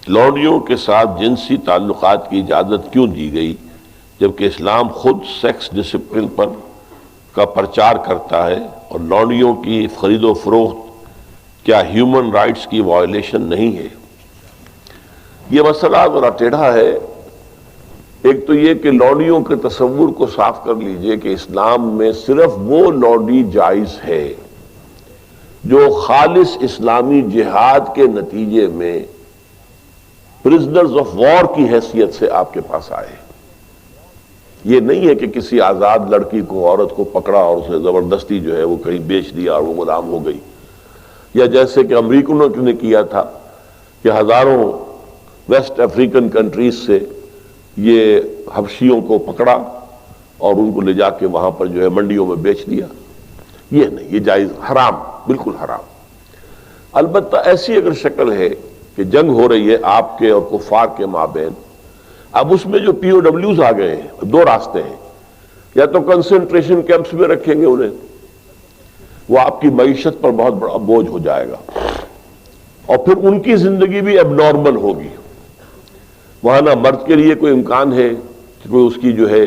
لونڈیوں کے ساتھ جنسی تعلقات کی اجازت کیوں دی گئی جبکہ اسلام خود سیکس ڈسپلن پر کا پرچار کرتا ہے، اور لونڈیوں کی خرید و فروخت کیا ہیومن رائٹس کی وائلیشن نہیں ہے؟ یہ مسئلہ ذرا ٹیڑھا ہے۔ ایک تو یہ کہ لونڈیوں کے تصور کو صاف کر لیجئے کہ اسلام میں صرف وہ لونڈی جائز ہے جو خالص اسلامی جہاد کے نتیجے میں پرزنرز آف وار کی حیثیت سے آپ کے پاس آئے۔ یہ نہیں ہے کہ کسی آزاد لڑکی کو، عورت کو پکڑا اور اسے زبردستی جو ہے وہ کہیں بیچ دیا اور وہ غلام ہو گئی، یا جیسے کہ امریکنوں نے کیا تھا کہ ہزاروں ویسٹ افریقن کنٹریز سے یہ حبشیوں کو پکڑا اور ان کو لے جا کے وہاں پر جو ہے منڈیوں میں بیچ دیا۔ یہ نہیں، یہ جائز، حرام، بالکل حرام۔ البتہ ایسی اگر شکل ہے کہ جنگ ہو رہی ہے آپ کے اور کفار کے مابین، اب اس میں جو پی او ڈبلیوز آ گئے ہیں، دو راستے ہیں، یا تو کنسنٹریشن کیمپس میں رکھیں گے انہیں، وہ آپ کی معیشت پر بہت بڑا بوجھ ہو جائے گا، اور پھر ان کی زندگی بھی اب نارمل ہوگی۔ وہاں نہ مرد کے لیے کوئی امکان ہے کہ کوئی اس کی جو ہے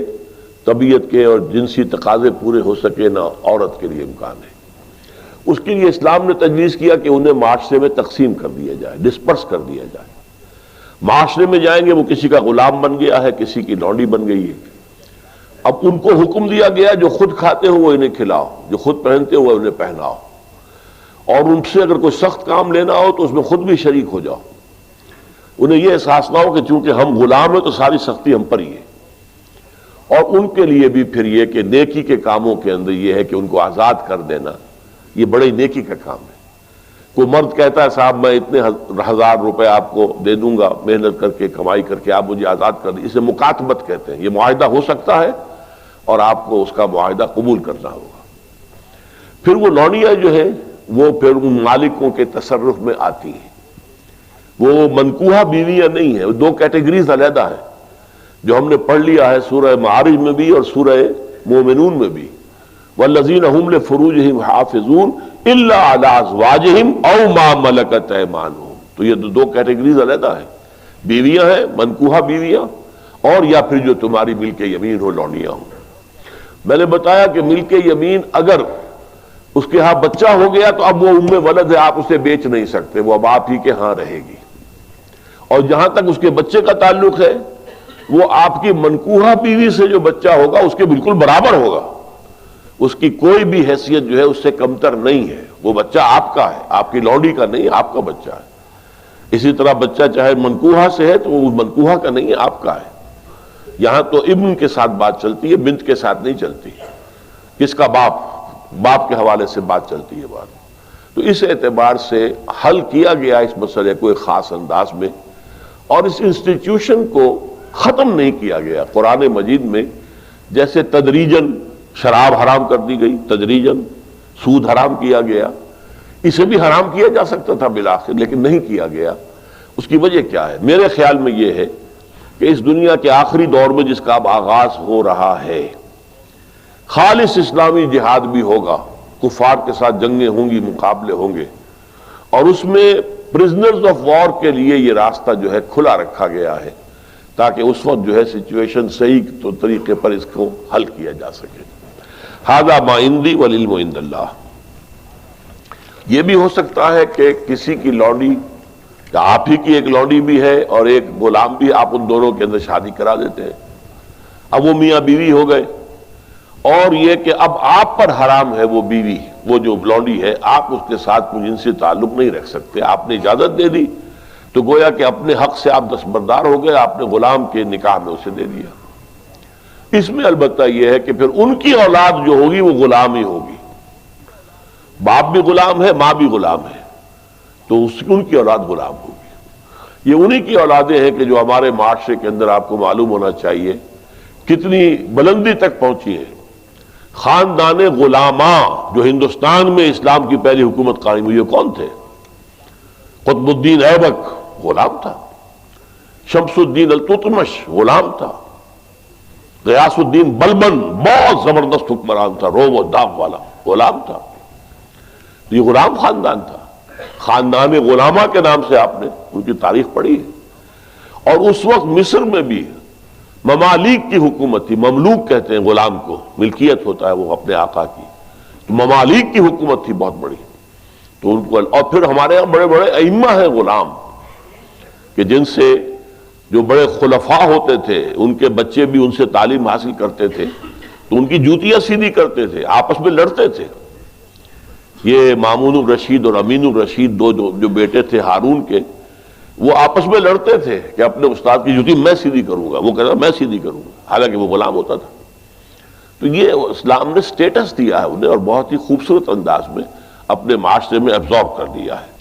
طبیعت کے اور جنسی تقاضے پورے ہو سکے، نہ عورت کے لیے امکان ہے۔ اس کے لیے اسلام نے تجویز کیا کہ انہیں معاشرے میں تقسیم کر دیا جائے، ڈسپرس کر دیا جائے۔ معاشرے میں جائیں گے، وہ کسی کا غلام بن گیا ہے، کسی کی لونڈی بن گئی ہے۔ اب ان کو حکم دیا گیا جو خود کھاتے ہو وہ انہیں کھلاؤ، جو خود پہنتے ہو وہ انہیں پہناؤ، اور ان سے اگر کوئی سخت کام لینا ہو تو اس میں خود بھی شریک ہو جاؤ۔ انہیں یہ احساس نہ ہو کہ چونکہ ہم غلام ہیں تو ساری سختی ہم پر ہی ہے۔ اور ان کے لیے بھی پھر یہ کہ نیکی کے کاموں کے اندر یہ ہے کہ ان کو آزاد کر دینا، یہ بڑی نیکی کا کام ہے۔ کوئی مرد کہتا ہے صاحب میں اتنے ہزار روپے آپ کو دے دوں گا محنت کر کے، کمائی کر کے، آپ مجھے آزاد کر دیں، اسے مکاتبت کہتے ہیں۔ یہ معاہدہ ہو سکتا ہے اور آپ کو اس کا معاہدہ قبول کرنا ہوگا۔ پھر وہ لونڈیاں جو ہیں وہ پھر ان مالکوں کے تصرف میں آتی ہیں۔ وہ منکوحہ بیویاں نہیں ہیں، دو کیٹیگریز علیحدہ ہیں جو ہم نے پڑھ لیا ہے سورہ معارج میں بھی اور سورہ مومنون میں بھی۔ والذین هم لفروجہم حافظون الا علی ازواجہم او ما ملکت ایمانہم۔ تو یہ دو کیٹیگریز علیحدہ ہیں، بیویاں ہیں، منکوحہ بیویاں، اور یا پھر جو تمہاری ملک یمین ہو، لونڈیاں ہوں۔ میں نے بتایا کہ ملک یمین اگر اس کے ہاں بچہ ہو گیا تو اب وہ ام ولد ہے، آپ اسے بیچ نہیں سکتے، وہ اب آپ ہی کے ہاں رہے گی۔ اور جہاں تک اس کے بچے کا تعلق ہے، وہ آپ کی منکوحہ بیوی سے جو بچہ ہوگا اس کے بالکل برابر ہوگا، اس کی کوئی بھی حیثیت جو ہے اس سے کمتر نہیں ہے۔ وہ بچہ آپ کا ہے، آپ کی لونڈی کا نہیں، آپ کا بچہ ہے۔ اسی طرح بچہ چاہے منکوحہ سے ہے تو وہ منکوحہ کا نہیں ہے، آپ کا ہے۔ یہاں تو ابن کے ساتھ بات چلتی ہے، بنت کے ساتھ نہیں چلتی۔ کس کا باپ کے حوالے سے بات چلتی ہے بات۔ تو اس اعتبار سے حل کیا گیا اس مسئلے کو ایک خاص انداز میں، اور اس انسٹیٹیوشن کو ختم نہیں کیا گیا۔ قرآن مجید میں جیسے تدریجاً شراب حرام کر دی گئی، تدریجاً سود حرام کیا گیا، اسے بھی حرام کیا جا سکتا تھا بالآخر، لیکن نہیں کیا گیا۔ اس کی وجہ کیا ہے؟ میرے خیال میں یہ ہے کہ اس دنیا کے آخری دور میں جس کا اب آغاز ہو رہا ہے، خالص اسلامی جہاد بھی ہوگا، کفار کے ساتھ جنگیں ہوں گی، مقابلے ہوں گے، اور اس میں پرزنرز آف وار کے لیے یہ راستہ جو ہے کھلا رکھا گیا ہے تاکہ اس وقت جو ہے سچویشن صحیح تو طریقے پر اس کو حل کیا جا سکے۔ ھذا ما عندی والعلم عند اللہ۔ یہ بھی ہو سکتا ہے کہ کسی کی لونڈی، یا آپ ہی کی ایک لونڈی بھی ہے اور ایک غلام بھی، آپ ان دونوں کے اندر شادی کرا دیتے ہیں، اب وہ میاں بیوی ہو گئے، اور یہ کہ اب آپ پر حرام ہے وہ بیوی، وہ جو لونڈی ہے، آپ اس کے ساتھ کوئی جنسی تعلق نہیں رکھ سکتے۔ آپ نے اجازت دے دی تو گویا کہ اپنے حق سے آپ دستبردار ہو گئے، آپ نے غلام کے نکاح میں اسے دے دیا۔ اس میں البتہ یہ ہے کہ پھر ان کی اولاد جو ہوگی وہ غلام ہی ہوگی، باپ بھی غلام ہے، ماں بھی غلام ہے، تو ان کی اولاد غلام ہوگی۔ یہ انہی کی اولادیں ہیں کہ جو ہمارے معاشرے کے اندر آپ کو معلوم ہونا چاہیے کتنی بلندی تک پہنچی ہے۔ خاندان غلاماں جو ہندوستان میں اسلام کی پہلی حکومت قائم ہوئی ہے، کون تھے؟ قطب الدین ایبک غلام تھا، شمس الدین التتمش غلام تھا، غیاث الدین بلبن بہت زبردست حکمران تھا، روم و داغ والا، غلام تھا۔ یہ غلام خاندان تھا۔ خاندان غلامہ کے نام سے آپ نے ان کی تاریخ پڑھی ہے۔ اور اس وقت مصر میں بھی ممالک کی حکومت تھی. مملوک کہتے ہیں غلام کو، ملکیت ہوتا ہے وہ اپنے آقا کی. تو ممالک کی حکومت تھی بہت بڑی. تو ان کو، اور پھر ہمارے یہاں بڑے بڑے ائمہ ہیں غلام، کہ جن سے جو بڑے خلفاء ہوتے تھے ان کے بچے بھی ان سے تعلیم حاصل کرتے تھے تو ان کی جوتیاں سیدھی کرتے تھے، آپس میں لڑتے تھے. یہ مامون الرشید اور امین الرشید دو جو بیٹے تھے ہارون کے، وہ آپس میں لڑتے تھے کہ اپنے استاد کی جوتی میں سیدھی کروں گا، وہ کہتا میں سیدھی کروں گا، حالانکہ وہ غلام ہوتا تھا. تو یہ اسلام نے سٹیٹس دیا ہے انہیں، اور بہت ہی خوبصورت انداز میں اپنے معاشرے میں ایبزارب کر دیا ہے.